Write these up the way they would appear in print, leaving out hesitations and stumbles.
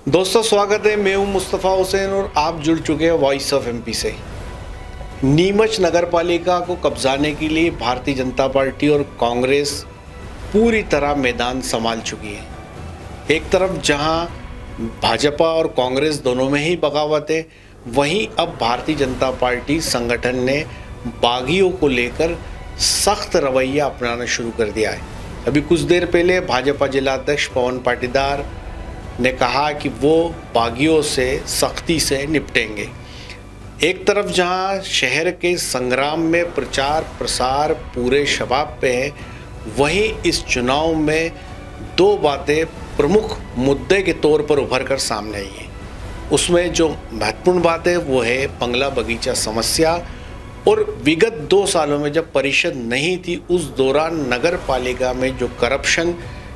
दोस्तों स्वागत है। मैं हूं मुस्तफ़ा हुसैन और आप जुड़ चुके हैं वॉइस ऑफ एमपी से। नीमच नगर पालिका को कब्जाने के लिए भारतीय जनता पार्टी और कांग्रेस पूरी तरह मैदान संभाल चुकी है। एक तरफ जहां भाजपा और कांग्रेस दोनों में ही बगावत है, वहीं अब भारतीय जनता पार्टी संगठन ने बागियों को लेकर सख्त रवैया अपनाना शुरू कर दिया है। अभी कुछ देर पहले भाजपा जिलाध्यक्ष पवन पाटीदार ने कहा कि वो बागियों से सख्ती से निपटेंगे। एक तरफ जहां शहर के संग्राम में प्रचार प्रसार पूरे शबाब पे है, वहीं इस चुनाव में दो बातें प्रमुख मुद्दे के तौर पर उभर कर सामने आई हैं। उसमें जो महत्वपूर्ण बात है वो है बंगला बगीचा समस्या, और विगत 2 सालों में जब परिषद नहीं थी उस दौरान नगर पालिका में जो करप्शन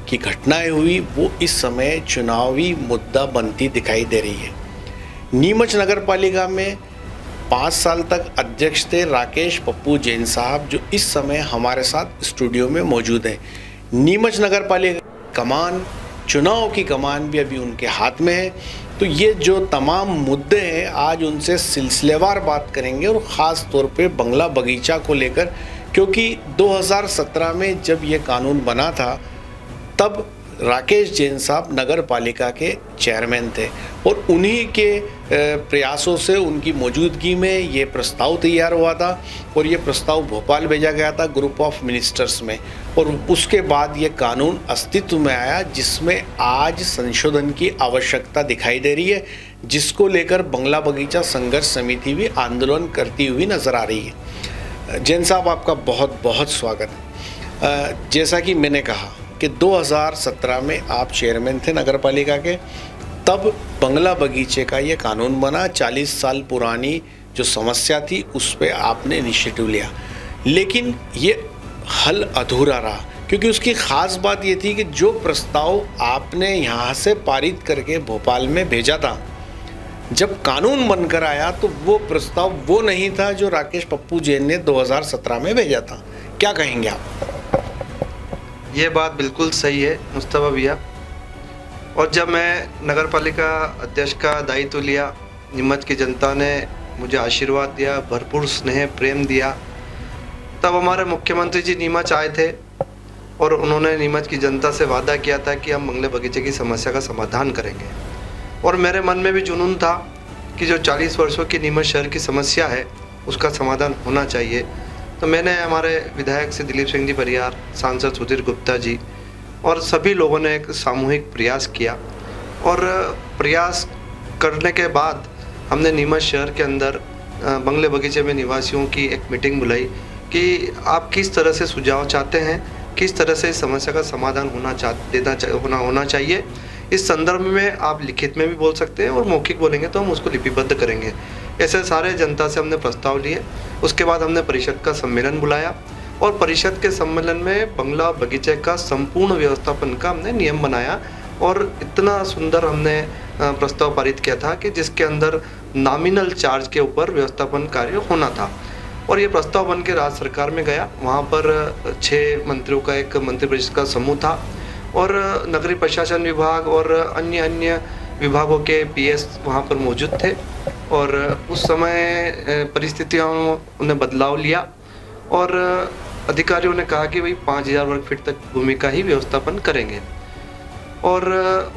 की घटनाएं हुई वो इस समय चुनावी मुद्दा बनती दिखाई दे रही है। नीमच नगर पालिका में 5 साल तक अध्यक्ष थे राकेश पप्पू जैन साहब, जो इस समय हमारे साथ स्टूडियो में मौजूद हैं। नीमच नगर पालिका कमान, चुनाव की कमान भी अभी उनके हाथ में है। तो ये जो तमाम मुद्दे हैं आज उनसे सिलसिलेवार बात करेंगे, और ख़ास तौर पे बंगला बगीचा को लेकर, क्योंकि 2017 में जब ये कानून बना था तब राकेश जैन साहब नगर पालिका के चेयरमैन थे, और उन्हीं के प्रयासों से उनकी मौजूदगी में ये प्रस्ताव तैयार हुआ था, और ये प्रस्ताव भोपाल भेजा गया था ग्रुप ऑफ मिनिस्टर्स में, और उसके बाद ये कानून अस्तित्व में आया, जिसमें आज संशोधन की आवश्यकता दिखाई दे रही है, जिसको लेकर बंगला बगीचा संघर्ष समिति भी आंदोलन करती हुई नज़र आ रही है। जैन साहब, आपका बहुत बहुत स्वागत है। जैसा कि मैंने कहा कि 2017 में आप चेयरमैन थे नगर पालिका के, तब बंगला बगीचे का ये कानून बना। 40 साल पुरानी जो समस्या थी उस पर आपने इनिशिएटिव लिया, लेकिन ये हल अधूरा रहा, क्योंकि उसकी ख़ास बात ये थी कि जो प्रस्ताव आपने यहाँ से पारित करके भोपाल में भेजा था, जब कानून बनकर आया तो वो प्रस्ताव वो नहीं था जो राकेश पप्पू जैन ने 2017 में भेजा था। क्या कहेंगे आप? ये बात बिल्कुल सही है मुस्तफ़ा भैया। और जब मैं नगर पालिका अध्यक्ष का दायित्व लिया, नीमच की जनता ने मुझे आशीर्वाद दिया, भरपूर स्नेह प्रेम दिया, तब हमारे मुख्यमंत्री जी नीमच आए थे और उन्होंने नीमच की जनता से वादा किया था कि हम बंगले बगीचे की समस्या का समाधान करेंगे। और मेरे मन में भी जुनून था कि जो 40 वर्षों की नीमच शहर की समस्या है उसका समाधान होना चाहिए। तो मैंने हमारे विधायक से दिलीप सिंह जी परियार, सांसद सुधीर गुप्ता जी और सभी लोगों ने एक सामूहिक प्रयास किया, और प्रयास करने के बाद हमने नीमच शहर के अंदर बंगले बगीचे में निवासियों की एक मीटिंग बुलाई कि आप किस तरह से सुझाव चाहते हैं, किस तरह से इस समस्या का समाधान होना चाहिए। इस संदर्भ में आप लिखित में भी बोल सकते हैं और मौखिक बोलेंगे तो हम उसको लिपिबद्ध करेंगे। ऐसे सारे जनता से हमने प्रस्ताव लिए। उसके बाद हमने परिषद का सम्मेलन बुलाया, और परिषद के सम्मेलन में बंगला बगीचे का संपूर्ण व्यवस्थापन का हमने नियम बनाया, और इतना सुंदर हमने प्रस्ताव पारित किया था कि जिसके अंदर नॉमिनल चार्ज के ऊपर व्यवस्थापन कार्य होना था। और ये प्रस्ताव बन के राज्य सरकार में गया। वहाँ पर 6 मंत्रियों का एक मंत्रिपरिषद का समूह था, और नगरीय प्रशासन विभाग और अन्य विभागों के पीएस वहाँ पर मौजूद थे। और उस समय परिस्थितियों ने बदलाव लिया, और अधिकारियों ने कहा कि भाई 5000 वर्ग फीट तक भूमि का ही व्यवस्थापन करेंगे। और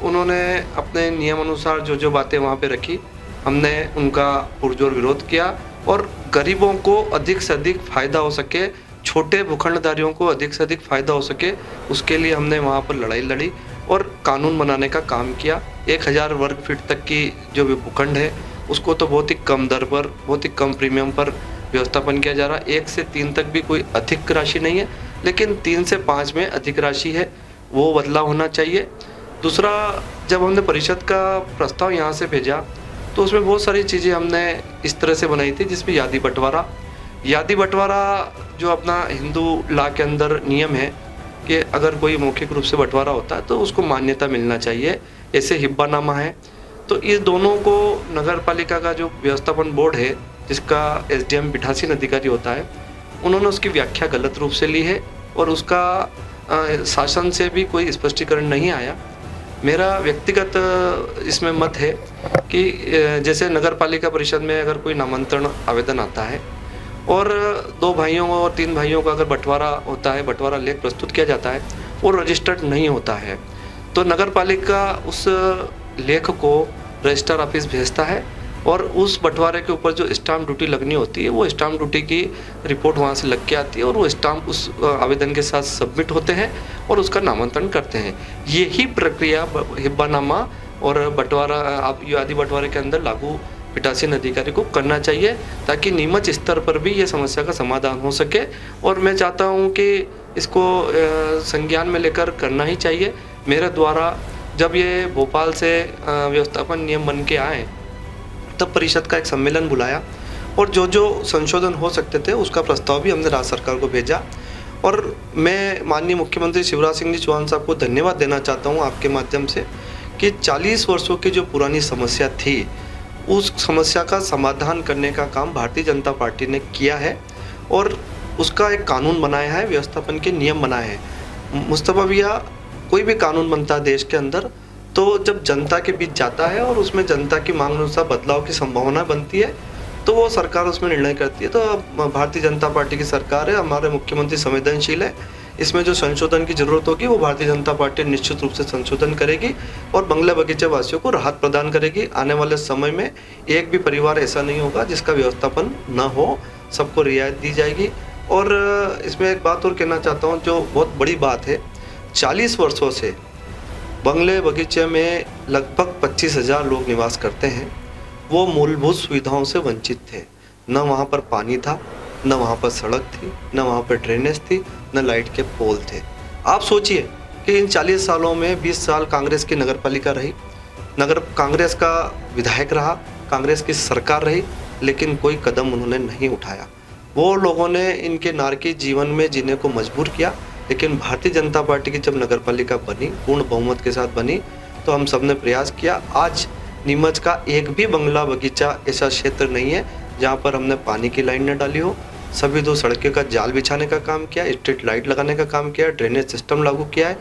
उन्होंने अपने नियम अनुसार जो बातें वहाँ पे रखी, हमने उनका पुरजोर विरोध किया, और गरीबों को अधिक से अधिक फ़ायदा हो सके, छोटे भूखंडधारियों को अधिक से अधिक फ़ायदा हो सके, उसके लिए हमने वहाँ पर लड़ाई लड़ी और कानून बनाने का काम किया। 1000 वर्ग फीट तक की जो भी भूखंड है उसको तो बहुत ही कम दर पर, बहुत ही कम प्रीमियम पर व्यवस्थापन किया जा रहा है। 1 से 3 तक भी कोई अधिक राशि नहीं है, लेकिन 3 से 5 में अधिक राशि है, वो बदलाव होना चाहिए। दूसरा, जब हमने परिषद का प्रस्ताव यहाँ से भेजा तो उसमें बहुत सारी चीज़ें हमने इस तरह से बनाई थी, जिसमें यादी बंटवारा जो अपना हिंदू लॉ के अंदर नियम है कि अगर कोई मौखिक रूप से बंटवारा होता है तो उसको मान्यता मिलना चाहिए, ऐसे हिब्बानामा है। तो इस दोनों को नगर पालिका का जो व्यवस्थापन बोर्ड है, जिसका एसडीएम पीठासीन अधिकारी होता है, उन्होंने उसकी व्याख्या गलत रूप से ली है, और उसका शासन से भी कोई स्पष्टीकरण नहीं आया। मेरा व्यक्तिगत इसमें मत है कि जैसे नगर पालिका परिषद में अगर कोई नामांतरण आवेदन आता है और 2 भाइयों और 3 भाइयों का अगर बंटवारा होता है, बंटवारा लेख प्रस्तुत किया जाता है और रजिस्टर्ड नहीं होता है, तो नगर पालिका उस लेख को रजिस्टर ऑफिस भेजता है और उस बंटवारे के ऊपर जो स्टाम्प ड्यूटी लगनी होती है वो स्टाम्प ड्यूटी की रिपोर्ट वहाँ से लग के आती है और वो स्टाम्प उस आवेदन के साथ सबमिट होते हैं और उसका नामांतरण करते हैं। यही प्रक्रिया हिब्बानामा और बंटवारा आदि बंटवारे के अंदर लागू पीठासीन अधिकारी को करना चाहिए ताकि नीमच स्तर पर भी ये समस्या का समाधान हो सके। और मैं चाहता हूँ कि इसको संज्ञान में लेकर करना ही चाहिए। मेरे द्वारा जब ये भोपाल से व्यवस्थापन नियम बन के आए तब परिषद का एक सम्मेलन बुलाया और जो जो संशोधन हो सकते थे उसका प्रस्ताव भी हमने राज्य सरकार को भेजा। और मैं माननीय मुख्यमंत्री शिवराज सिंह जी चौहान साहब को धन्यवाद देना चाहता हूँ आपके माध्यम से कि 40 वर्षों की जो पुरानी समस्या थी उस समस्या का समाधान करने का काम भारतीय जनता पार्टी ने किया है और उसका एक कानून बनाया है, व्यवस्थापन के नियम बनाए हैं। मुस्तफा भैया, कोई भी कानून बनता है देश के अंदर तो जब जनता के बीच जाता है और उसमें जनता की मांग अनुसार बदलाव की संभावना बनती है तो वो सरकार उसमें निर्णय करती है। तो भारतीय जनता पार्टी की सरकार है, हमारे मुख्यमंत्री संवेदनशील है, इसमें जो संशोधन की जरूरत होगी वो भारतीय जनता पार्टी निश्चित रूप से संशोधन करेगी और बंगला बगीचे वासियों को राहत प्रदान करेगी। आने वाले समय में एक भी परिवार ऐसा नहीं होगा जिसका व्यवस्थापन न हो, सबको रियायत दी जाएगी। और इसमें एक बात और कहना चाहता हूँ जो बहुत बड़ी बात है, 40 वर्षों से बंगले बगीचे में लगभग 25,000 लोग निवास करते हैं, वो मूलभूत सुविधाओं से वंचित थे। न वहाँ पर पानी था, न वहाँ पर सड़क थी, न वहाँ पर ड्रेनेज थी, न लाइट के पोल थे। आप सोचिए कि इन 40 सालों में 20 साल कांग्रेस की नगर पालिका रही, कांग्रेस का विधायक रहा, कांग्रेस की सरकार रही, लेकिन कोई कदम उन्होंने नहीं उठाया। वो लोगों ने इनके नारकी जीवन में जीने को मजबूर किया। लेकिन भारतीय जनता पार्टी की जब नगर पालिका बनी, पूर्ण बहुमत के साथ बनी, तो हम सब ने प्रयास किया। आज नीमच का एक भी बंगला बगीचा ऐसा क्षेत्र नहीं है जहाँ पर हमने पानी की लाइन न डाली हो। सभी 2 सड़कों का जाल बिछाने का काम किया, स्ट्रीट लाइट लगाने का काम किया, ड्रेनेज सिस्टम लागू किया है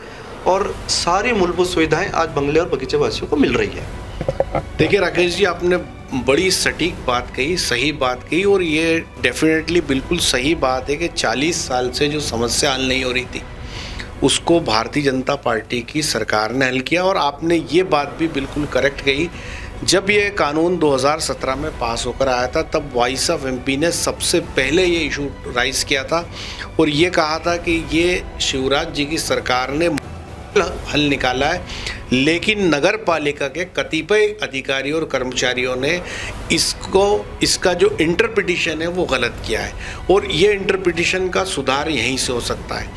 और सारी मूलभूत सुविधाएं आज बंगले और बगीचे वासियों को मिल रही है। देखिए राकेश जी, आपने बड़ी सटीक बात कही, सही बात कही और ये डेफिनेटली बिल्कुल सही बात है कि 40 साल से जो समस्या हल नहीं हो रही थी उसको भारतीय जनता पार्टी की सरकार ने हल किया। और आपने ये बात भी बिल्कुल करेक्ट कही, जब ये कानून 2017 में पास होकर आया था तब वॉइस ऑफ एमपी ने सबसे पहले ये इशू राइज किया था और ये कहा था कि ये शिवराज जी की सरकार ने हल निकाला है, लेकिन नगर पालिका के कतिपय अधिकारियों और कर्मचारियों ने इसका जो इंटरप्रिटेशन है वो गलत किया है और ये इंटरप्रिटेशन का सुधार यहीं से हो सकता है।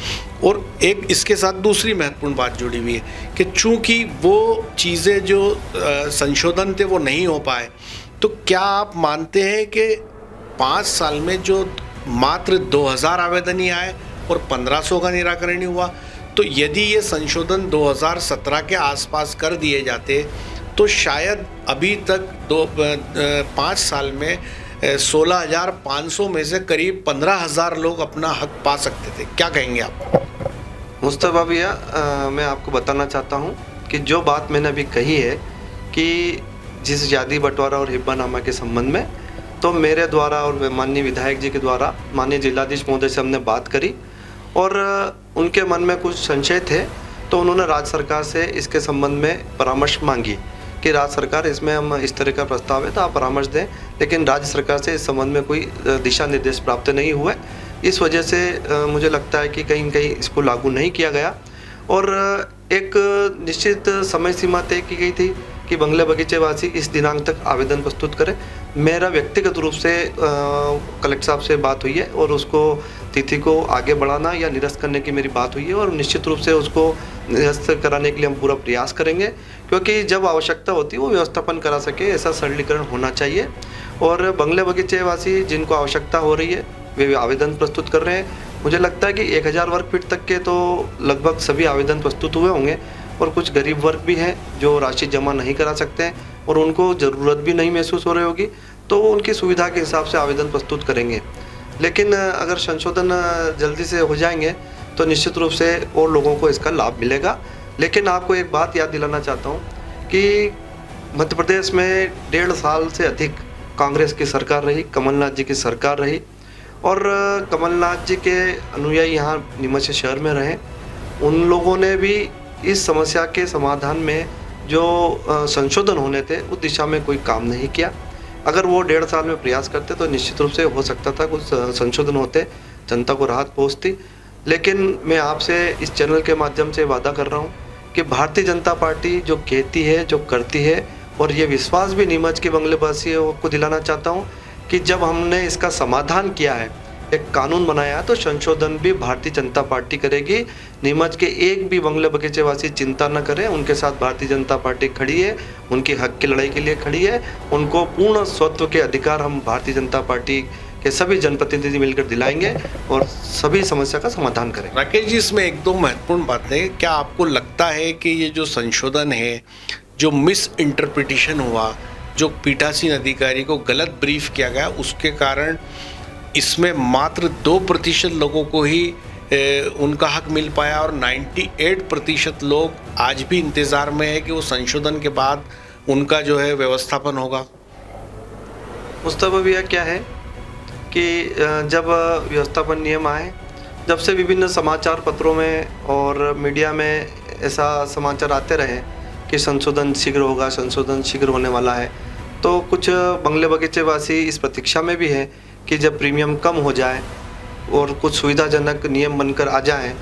और एक इसके साथ दूसरी महत्वपूर्ण बात जुड़ी हुई है कि चूंकि वो चीज़ें जो संशोधन थे वो नहीं हो पाए, तो क्या आप मानते हैं कि 5 साल में जो मात्र 2000 आवेदन ही आए और 1500 का निराकरण ही हुआ, तो यदि ये संशोधन 2017 के आसपास कर दिए जाते तो शायद अभी तक 5 साल में 16,500 में से करीब 15,000 लोग अपना हक पा सकते थे। क्या कहेंगे आप? मुस्तफा भैया, मैं आपको बताना चाहता हूँ कि जो बात मैंने अभी कही है कि जिस जाति बंटवारा और हिब्बानामा के संबंध में, तो मेरे द्वारा और माननीय विधायक जी के द्वारा माननीय जिलाधीश महोदय से हमने बात करी और उनके मन में कुछ संशय थे, तो उन्होंने राज्य सरकार से इसके संबंध में परामर्श मांगी कि राज्य सरकार इसमें हम इस तरह का प्रस्ताव है तो आप परामर्श दें, लेकिन राज्य सरकार से इस संबंध में कोई दिशा निर्देश प्राप्त नहीं हुए। इस वजह से मुझे लगता है कि कहीं न कहीं इसको लागू नहीं किया गया और एक निश्चित समय सीमा तय की गई थी कि बंगले बगीचे वासी इस दिनांक तक आवेदन प्रस्तुत करें। मेरा व्यक्तिगत रूप से कलेक्टर साहब से बात हुई है और उसको तिथि को आगे बढ़ाना या निरस्त करने की मेरी बात हुई है और निश्चित रूप से उसको निरस्त कराने के लिए हम पूरा प्रयास करेंगे, क्योंकि जब आवश्यकता होती है वो व्यवस्थापन करा सके, ऐसा सरलीकरण होना चाहिए। और बंगले बगीचे वासी जिनको आवश्यकता हो रही है वे आवेदन प्रस्तुत कर रहे हैं। मुझे लगता है कि 1000 वर्ग फीट तक के तो लगभग सभी आवेदन प्रस्तुत हुए होंगे और कुछ गरीब वर्ग भी हैं जो राशि जमा नहीं करा सकते हैं और उनको ज़रूरत भी नहीं महसूस हो रही होगी, तो वो उनकी सुविधा के हिसाब से आवेदन प्रस्तुत करेंगे। लेकिन अगर संशोधन जल्दी से हो जाएंगे तो निश्चित रूप से और लोगों को इसका लाभ मिलेगा। लेकिन आपको एक बात याद दिलाना चाहता हूँ कि मध्य प्रदेश में 1.5 साल से अधिक कांग्रेस की सरकार रही, कमलनाथ जी की सरकार रही, और कमलनाथ जी के अनुयायी यहाँ नीमच शहर में रहे। उन लोगों ने भी इस समस्या के समाधान में जो संशोधन होने थे उस दिशा में कोई काम नहीं किया। अगर वो 1.5 साल में प्रयास करते तो निश्चित रूप से हो सकता था कुछ संशोधन होते, जनता को राहत पहुँचती। लेकिन मैं आपसे इस चैनल के माध्यम से वादा कर रहा हूँ कि भारतीय जनता पार्टी जो कहती है, जो करती है, और ये विश्वास भी नीमच के बंगलेवासियों को दिलाना चाहता हूँ कि जब हमने इसका समाधान किया है, एक कानून बनाया, तो संशोधन भी भारतीय जनता पार्टी करेगी। नीमच के एक भी बंगले बगीचे वासी चिंता न करें, उनके साथ भारतीय जनता पार्टी खड़ी है, उनकी हक की लड़ाई के लिए खड़ी है। उनको पूर्ण स्वत्व के अधिकार हम भारतीय जनता पार्टी के सभी जनप्रतिनिधि मिलकर दिलाएंगे और सभी समस्या का समाधान करेंगे। राकेश जी, इसमें एक दो महत्वपूर्ण बातें, क्या आपको लगता है कि ये जो संशोधन है, जो मिस इंटरप्रिटेशन हुआ, जो पीठासीन अधिकारी को गलत ब्रीफ किया गया, उसके कारण इसमें मात्र 2% लोगों को ही उनका हक मिल पाया और 98% लोग आज भी इंतज़ार में है कि वो संशोधन के बाद उनका जो है व्यवस्थापन होगा? मुस्तफा भैया, क्या है कि जब व्यवस्थापन नियम आए, जब से विभिन्न समाचार पत्रों में और मीडिया में ऐसा समाचार आते रहे कि संशोधन शीघ्र होगा, संशोधन शीघ्र होने वाला है, तो कुछ बंगले बगीचे वासी इस प्रतीक्षा में भी है कि जब प्रीमियम कम हो जाए और कुछ सुविधाजनक नियम बनकर आ जाएं,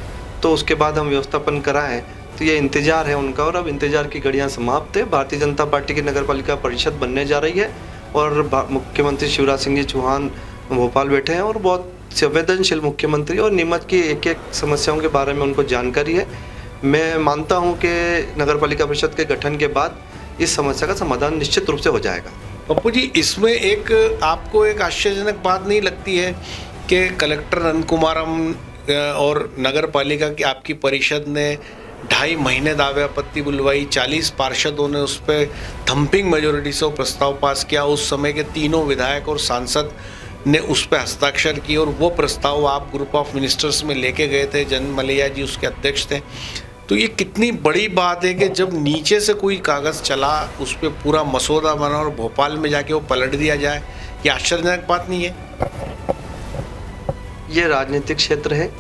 तो उसके बाद हम व्यवस्थापन कराएं। तो ये इंतज़ार है उनका, और अब इंतज़ार की घड़ियां समाप्त है। भारतीय जनता पार्टी की नगरपालिका परिषद बनने जा रही है और मुख्यमंत्री शिवराज सिंह जी चौहान भोपाल बैठे हैं और बहुत संवेदनशील मुख्यमंत्री, और नीमच की एक एक समस्याओं के बारे में उनको जानकारी है। मैं मानता हूँ कि नगरपालिका परिषद के गठन के बाद इस समस्या का समाधान निश्चित रूप से हो जाएगा। पप्पू जी, इसमें एक आपको एक आश्चर्यजनक बात नहीं लगती है कि कलेक्टर नंद कुमारम और नगर पालिका की आपकी परिषद ने 2.5 महीने दावे आपत्ति बुलवाई, 40 पार्षदों ने उस पर थम्पिंग मेजोरिटी से प्रस्ताव पास किया, उस समय के तीनों विधायक और सांसद ने उस पर हस्ताक्षर किए और वो प्रस्ताव आप ग्रुप ऑफ मिनिस्टर्स में लेके गए थे, जन मलैया जी उसके अध्यक्ष थे। तो ये कितनी बड़ी बात है कि जब नीचे से कोई कागज़ चला, उस पर पूरा मसौदा बना और भोपाल में जाके वो पलट दिया जाए, ये आश्चर्यजनक बात नहीं है? ये राजनीतिक क्षेत्र है,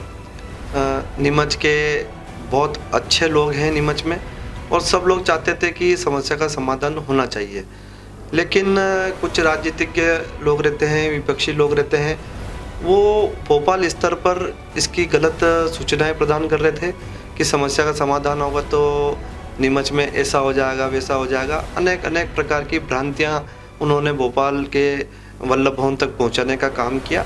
नीमच के बहुत अच्छे लोग हैं नीमच में, और सब लोग चाहते थे कि समस्या का समाधान होना चाहिए। लेकिन कुछ राजनीतिज्ञ लोग रहते हैं, विपक्षी लोग रहते हैं, वो भोपाल स्तर पर इसकी गलत सूचनाएं प्रदान कर रहे थे कि समस्या का समाधान होगा तो नीमच में ऐसा हो जाएगा, वैसा हो जाएगा। अनेक प्रकार की भ्रांतियां उन्होंने भोपाल के वल्लभ भवन तक पहुंचाने का काम किया।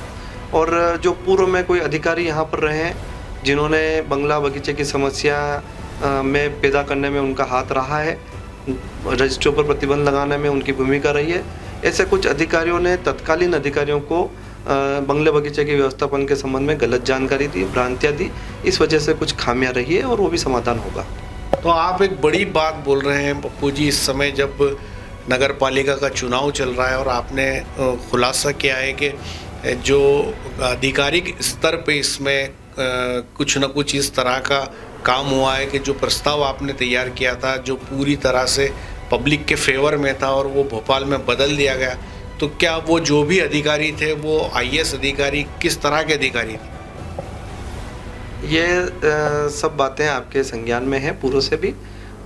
और जो पूर्व में कोई अधिकारी यहाँ पर रहे हैं जिन्होंने बंगला बगीचे की समस्या में पैदा करने में उनका हाथ रहा है, रजिस्ट्रियों पर प्रतिबंध लगाने में उनकी भूमिका रही है, ऐसे कुछ अधिकारियों ने तत्कालीन अधिकारियों को बंगले बगीचे के व्यवस्थापन के संबंध में गलत जानकारी दी, भ्रांतियाँ दी। इस वजह से कुछ खामियां रही है और वो भी समाधान होगा। तो आप एक बड़ी बात बोल रहे हैं पप्पू जी, इस समय जब नगर पालिका का चुनाव चल रहा है और आपने खुलासा किया है कि जो आधिकारिक स्तर पे इसमें कुछ न कुछ इस तरह का काम हुआ है कि जो प्रस्ताव आपने तैयार किया था, जो पूरी तरह से पब्लिक के फेवर में था और वो भोपाल में बदल दिया गया, तो क्या वो जो भी अधिकारी थे वो IAS अधिकारी किस तरह के अधिकारी थे? ये सब बातें आपके संज्ञान में हैं पूर्व से भी,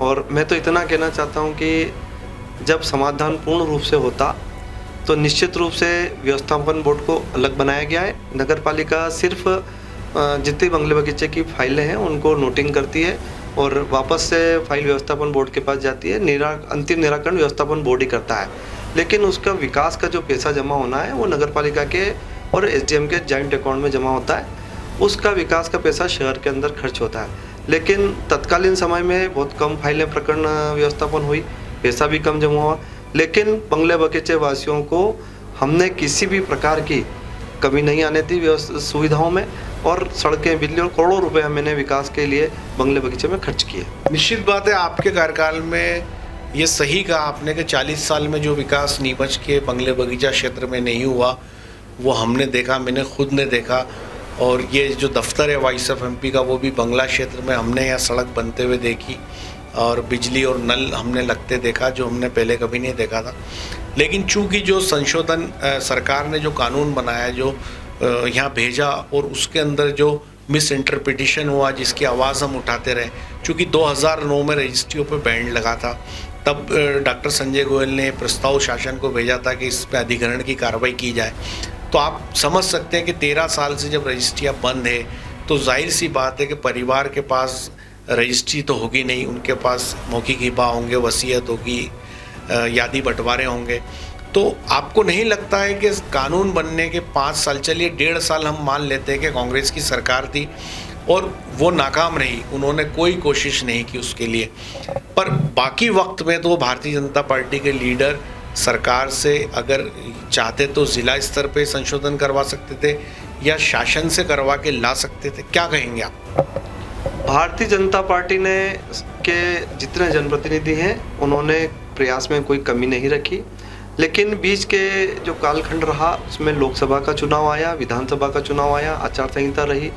और मैं तो इतना कहना चाहता हूँ कि जब समाधान पूर्ण रूप से होता तो निश्चित रूप से व्यवस्थापन बोर्ड को अलग बनाया गया है। नगर पालिका सिर्फ जितनी बंगले बगीचे की फाइलें हैं उनको नोटिंग करती है और वापस से फाइल व्यवस्थापन बोर्ड के पास जाती है। अंतिम निराकरण व्यवस्थापन बोर्ड ही करता है, लेकिन उसका विकास का जो पैसा जमा होना है वो नगर पालिका के और SDM के जॉइंट अकाउंट में जमा होता है। उसका विकास का पैसा शहर के अंदर खर्च होता है। लेकिन तत्कालीन समय में बहुत कम फाइलें प्रकरण व्यवस्थापन हुई, पैसा भी कम जमा हुआ, लेकिन बंगले बगीचे वासियों को हमने किसी भी प्रकार की कमी नहीं आने दी सुविधाओं में, और सड़कें, बिजली और करोड़ों रुपए मैंने विकास के लिए बंगले बगीचे में खर्च किए। निश्चित बात है, आपके कार्यकाल में ये सही कहा आपने कि 40 साल में जो विकास नीमच के बंगले बगीचा क्षेत्र में नहीं हुआ वो हमने देखा, मैंने खुद ने देखा। और ये जो दफ्तर है वॉइस ऑफ एमपी का, वो भी बंगला क्षेत्र में हमने यहाँ सड़क बनते हुए देखी और बिजली और नल हमने लगते देखा, जो हमने पहले कभी नहीं देखा था। लेकिन चूंकि जो संशोधन सरकार ने जो कानून बनाया, जो यहाँ भेजा, और उसके अंदर जो मिस इंटरप्रिटेशन हुआ, जिसकी आवाज़ हम उठाते रहे, चूँकि 2009 में रजिस्ट्रियों पर बैंड लगा था, तब डॉक्टर संजय गोयल ने प्रस्ताव शासन को भेजा था कि इस पर अधिग्रहण की कार्रवाई की जाए। तो आप समझ सकते हैं कि 13 साल से जब रजिस्ट्रियाँ बंद है तो जाहिर सी बात है कि परिवार के पास रजिस्ट्री तो होगी नहीं, उनके पास मौखिक हिबा होंगे, वसीयत होगी, यादी बंटवारे होंगे। तो आपको नहीं लगता है कि कानून बनने के 5 साल, चलिए 1.5 साल हम मान लेते हैं कि कांग्रेस की सरकार थी और वो नाकाम रही, उन्होंने कोई कोशिश नहीं की उसके लिए, पर बाकी वक्त में तो भारतीय जनता पार्टी के लीडर सरकार से अगर चाहते तो ज़िला स्तर पे संशोधन करवा सकते थे या शासन से करवा के ला सकते थे, क्या कहेंगे आप? भारतीय जनता पार्टी ने के जितने जनप्रतिनिधि हैं उन्होंने प्रयास में कोई कमी नहीं रखी, लेकिन बीच के जो कालखंड रहा उसमें लोकसभा का चुनाव आया, विधानसभा का चुनाव आया, आचार संहिता रही,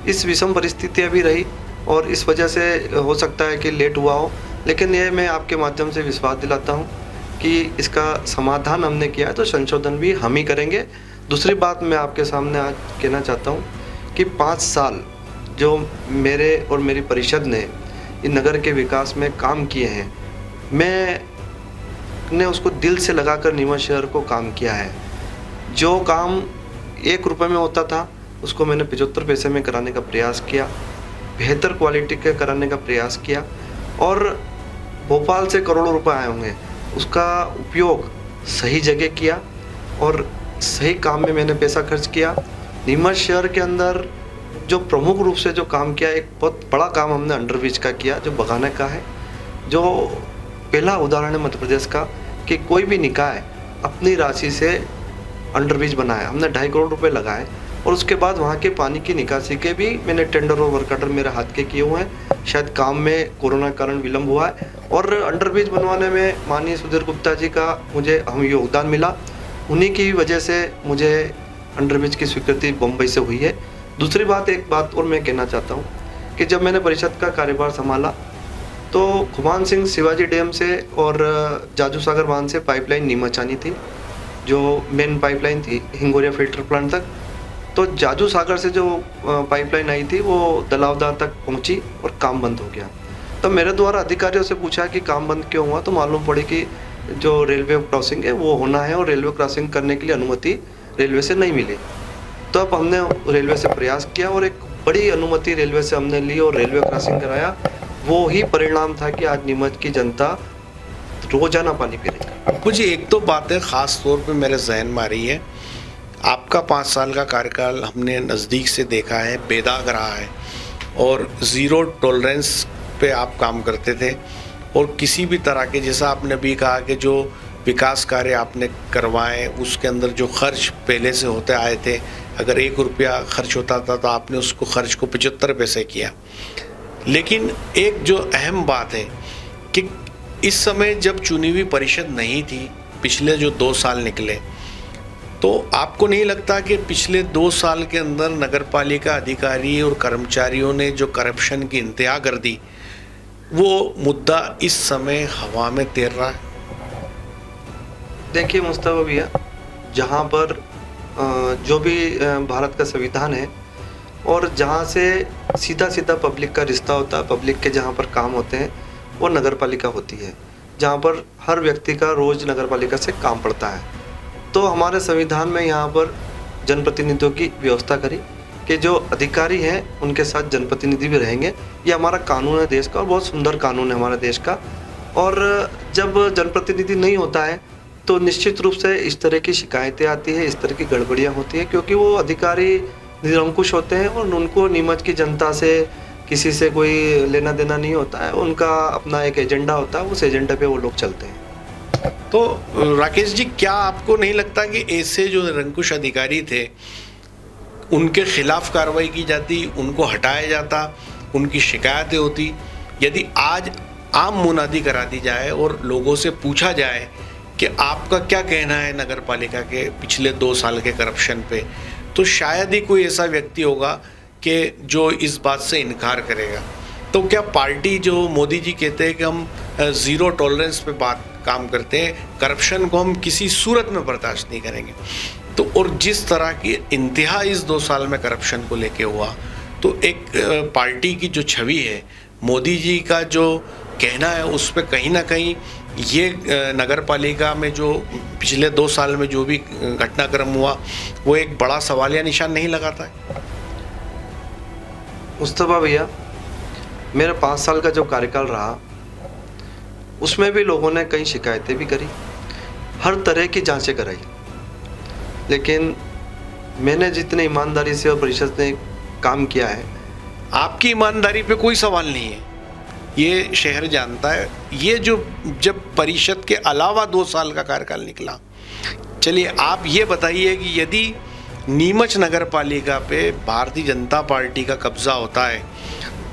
इस विषम परिस्थितियाँ भी रही और इस वजह से हो सकता है कि लेट हुआ हो। लेकिन ये मैं आपके माध्यम से विश्वास दिलाता हूँ कि इसका समाधान हमने किया है तो संशोधन भी हम ही करेंगे। दूसरी बात मैं आपके सामने आज कहना चाहता हूँ कि 5 साल जो मेरे और मेरी परिषद ने इन नगर के विकास में काम किए हैं, मैंने उसको दिल से लगाकर नीमच शहर को काम किया है। जो काम 1 रुपये में होता था उसको मैंने 75 पैसे में कराने का प्रयास किया, बेहतर क्वालिटी के कराने का प्रयास किया और भोपाल से करोड़ों रुपए आए होंगे, उसका उपयोग सही जगह किया और सही काम में मैंने पैसा खर्च किया। नीमच शहर के अंदर जो प्रमुख रूप से जो काम किया, एक बहुत बड़ा काम हमने अंडरब्रिज का किया जो बगाने का है, जो पहला उदाहरण है मध्य प्रदेश का कि कोई भी निकाय अपनी राशि से अंडरब्रिज बनाया। हमने 2.5 करोड़ रुपए लगाए और उसके बाद वहाँ के पानी की निकासी के भी मैंने टेंडर और वर्क ऑर्डर मेरे हाथ के किए हुए हैं। शायद काम में कोरोना के कारण विलम्ब हुआ है और अंडरब्रिज बनवाने में माननीय सुधीर गुप्ता जी का मुझे योगदान मिला, उन्हीं की वजह से मुझे अंडरब्रिज की स्वीकृति बम्बई से हुई है। दूसरी बात, एक बात और मैं कहना चाहता हूँ कि जब मैंने परिषद का कार्यभार संभाला तो खुमान सिंह शिवाजी डैम से और जाजू सागर बांध से पाइपलाइन नीमच आनी थी, जो मेन पाइपलाइन थी हिंगोरिया फिल्टर प्लांट तक। तो जाजू सागर से जो पाइपलाइन आई थी वो दलावदार तक पहुंची और काम बंद हो गया। तब मेरे द्वारा अधिकारियों से पूछा कि काम बंद क्यों हुआ, तो मालूम पड़ी कि जो रेलवे क्रॉसिंग है वो होना है और रेलवे क्रॉसिंग करने के लिए अनुमति रेलवे से नहीं मिली। तो अब हमने रेलवे से प्रयास किया और एक बड़ी अनुमति रेलवे से हमने ली और रेलवे क्रॉसिंग कराया। वो ही परिणाम था कि आज नीमच की जनता रोजाना पानी पी रही है। मुझे एक तो बातें ख़ास तौर पे मेरे जहन में आ रही है, आपका 5 साल का कार्यकाल हमने नज़दीक से देखा है, बेदाग रहा है और ज़ीरो टॉलरेंस पे आप काम करते थे और किसी भी तरह के, जैसा आपने भी कहा कि जो विकास कार्य आपने करवाए उसके अंदर जो खर्च पहले से होते आए थे, अगर 1 रुपया खर्च होता था तो आपने उसको खर्च को 75 पैसे किया। लेकिन एक जो अहम बात है कि इस समय जब चुनी हुई परिषद नहीं थी, पिछले जो 2 साल निकले, तो आपको नहीं लगता कि पिछले 2 साल के अंदर नगरपालिका अधिकारी और कर्मचारियों ने जो करप्शन की इंतहा कर दी, वो मुद्दा इस समय हवा में तैर रहा है? देखिए मुस्तफा भैया, जहाँ पर जो भी भारत का संविधान है और जहाँ से सीधा सीधा पब्लिक का रिश्ता होता है, पब्लिक के जहाँ पर काम होते हैं, वो नगरपालिका होती है, जहाँ पर हर व्यक्ति का रोज़ नगरपालिका से काम पड़ता है। तो हमारे संविधान में यहाँ पर जनप्रतिनिधियों की व्यवस्था करी कि जो अधिकारी हैं उनके साथ जनप्रतिनिधि भी रहेंगे। ये हमारा कानून है देश का और बहुत सुंदर कानून है हमारे देश का। और जब जनप्रतिनिधि नहीं होता है तो निश्चित रूप से इस तरह की शिकायतें आती है, इस तरह की गड़बड़ियाँ होती है, क्योंकि वो अधिकारी निरंकुश होते हैं और उनको नीमच की जनता से किसी से कोई लेना देना नहीं होता है। उनका अपना एक एजेंडा होता है, उस एजेंडा पे वो लोग चलते हैं। तो राकेश जी, क्या आपको नहीं लगता कि ऐसे जो निरंकुश अधिकारी थे उनके खिलाफ कार्रवाई की जाती, उनको हटाया जाता, उनकी शिकायतें होती? यदि आज आम मुनादी करा दी जाए और लोगों से पूछा जाए कि आपका क्या कहना है नगर पालिका के पिछले 2 साल के करप्शन पे, तो शायद ही कोई ऐसा व्यक्ति होगा कि जो इस बात से इनकार करेगा। तो क्या पार्टी, जो मोदी जी कहते हैं कि हम ज़ीरो टॉलरेंस पे काम करते हैं, करप्शन को हम किसी सूरत में बर्दाश्त नहीं करेंगे, तो और जिस तरह की इंतहा इस 2 साल में करप्शन को लेके हुआ, तो एक पार्टी की जो छवि है, मोदी जी का जो कहना है, उस पर कहीं ना कहीं ये नगर पालिका में जो पिछले 2 साल में जो भी घटनाक्रम हुआ, वो एक बड़ा सवालिया निशान नहीं लगाता है? मुस्तफा भैया, मेरा 5 साल का जो कार्यकाल रहा, उसमें भी लोगों ने कई शिकायतें भी करी, हर तरह की जांचें कराई, लेकिन मैंने जितने ईमानदारी से और परिषद ने काम किया है। आपकी ईमानदारी पे कोई सवाल नहीं है, ये शहर जानता है। ये जो जब परिषद के अलावा 2 साल का कार्यकाल निकला, चलिए आप ये बताइए कि यदि नीमच नगर पालिका पे भारतीय जनता पार्टी का कब्जा होता है,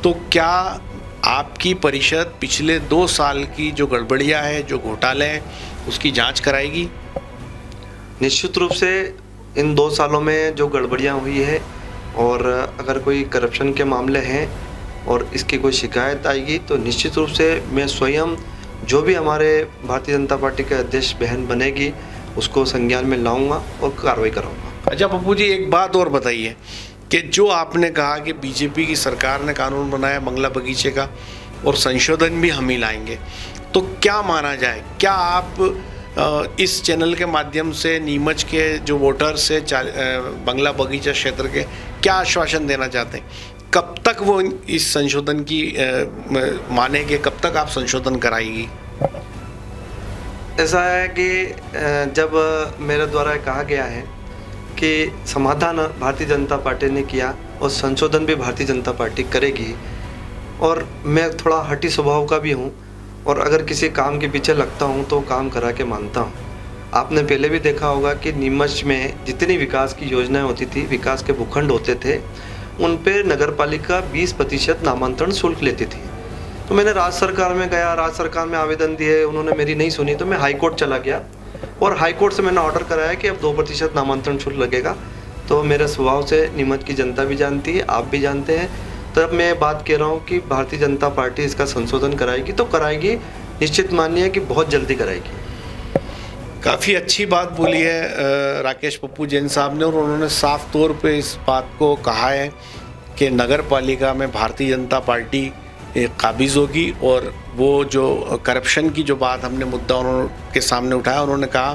तो क्या आपकी परिषद पिछले 2 साल की जो गड़बड़ियाँ हैं, जो घोटाले हैं, उसकी जांच कराएगी? निश्चित रूप से इन 2 सालों में जो गड़बड़ियाँ हुई है, और अगर कोई करप्शन के मामले हैं और इसकी कोई शिकायत आएगी, तो निश्चित रूप से मैं स्वयं, जो भी हमारे भारतीय जनता पार्टी के अध्यक्ष बहन बनेगी, उसको संज्ञान में लाऊंगा और कार्रवाई कराऊंगा। अच्छा पप्पू जी, एक बात और बताइए कि जो आपने कहा कि बीजेपी की सरकार ने कानून बनाया बंगला बगीचे का, और संशोधन भी हम ही लाएंगे, तो क्या माना जाए? क्या आप इस चैनल के माध्यम से नीमच के जो वोटर्स से बंगला बगीचा क्षेत्र के क्या आश्वासन देना चाहते हैं? कब तक वो इस संशोधन की मानेंगे? कब तक आप संशोधन कराएगी? ऐसा है कि जब मेरे द्वारा कहा गया है कि समाधान भारतीय जनता पार्टी ने किया और संशोधन भी भारतीय जनता पार्टी करेगी, और मैं थोड़ा हठी स्वभाव का भी हूँ, और अगर किसी काम के पीछे लगता हूँ तो काम करा के मानता हूँ। आपने पहले भी देखा होगा कि नीमच में जितनी विकास की योजनाएं होती थी, विकास के भूखंड होते थे, उन पे नगर पालिका 20% नामांतरण शुल्क लेती थी। तो मैंने राज्य सरकार में गया, राज्य सरकार में आवेदन दिए, उन्होंने मेरी नहीं सुनी, तो मैं हाई कोर्ट चला गया, और हाई कोर्ट से मैंने ऑर्डर कराया कि अब 2% नामांतरण शुल्क लगेगा। तो मेरे स्वभाव से नीमच की जनता भी जानती है, आप भी जानते हैं। तब मैं बात कह रहा हूँ कि भारतीय जनता पार्टी इसका संशोधन कराएगी तो कराएगी, निश्चित मानिए कि बहुत जल्दी कराएगी। काफ़ी अच्छी बात बोली है राकेश पप्पू जैन साहब ने, और उन्होंने साफ तौर पे इस बात को कहा है कि नगर पालिका में भारतीय जनता पार्टी काबिज़ होगी, और वो जो करप्शन की जो बात हमने मुद्दा उनके सामने उठाया, उन्होंने कहा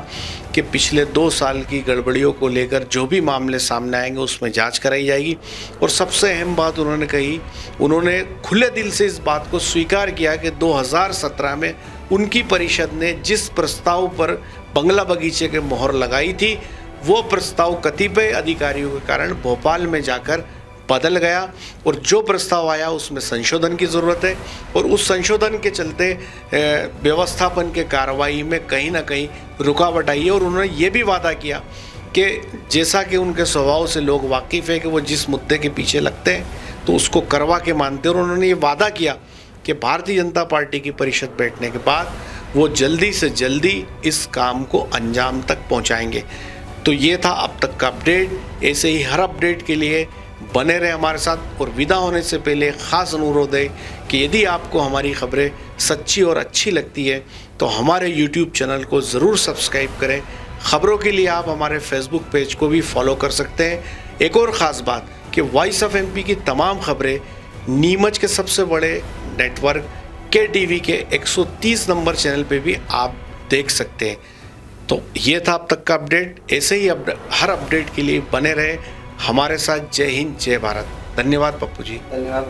कि पिछले 2 साल की गड़बड़ियों को लेकर जो भी मामले सामने आएंगे उसमें जांच कराई जाएगी। और सबसे अहम बात उन्होंने कही, उन्होंने खुले दिल से इस बात को स्वीकार किया कि 2017 में उनकी परिषद ने जिस प्रस्ताव पर बंगला बगीचे के मोहर लगाई थी, वो प्रस्ताव कतिपय अधिकारियों के कारण भोपाल में जाकर बदल गया, और जो प्रस्ताव आया उसमें संशोधन की ज़रूरत है, और उस संशोधन के चलते व्यवस्थापन के कार्रवाई में कहीं ना कहीं रुकावट आई है। और उन्होंने ये भी वादा किया कि जैसा कि उनके स्वभाव से लोग वाकिफ़ है कि वो जिस मुद्दे के पीछे लगते हैं तो उसको करवा के मानते हैं, और उन्होंने ये वादा किया कि भारतीय जनता पार्टी की परिषद बैठने के बाद वो जल्दी से जल्दी इस काम को अंजाम तक पहुँचाएँगे। तो ये था अब तक का अपडेट। ऐसे ही हर अपडेट के लिए बने रहे हमारे साथ, और विदा होने से पहले ख़ास अनुरोध है कि यदि आपको हमारी खबरें सच्ची और अच्छी लगती है तो हमारे YouTube चैनल को ज़रूर सब्सक्राइब करें। ख़बरों के लिए आप हमारे फेसबुक पेज को भी फॉलो कर सकते हैं। एक और ख़ास बात कि वॉइस ऑफ MP की तमाम खबरें नीमच के सबसे बड़े नेटवर्क KTV के 130 नंबर चैनल पे भी आप देख सकते हैं। तो ये था अब तक का अपडेट। ऐसे ही हर अपडेट के लिए बने रहे हमारे साथ। जय हिंद, जय भारत। धन्यवाद पप्पू जी। धन्यवाद।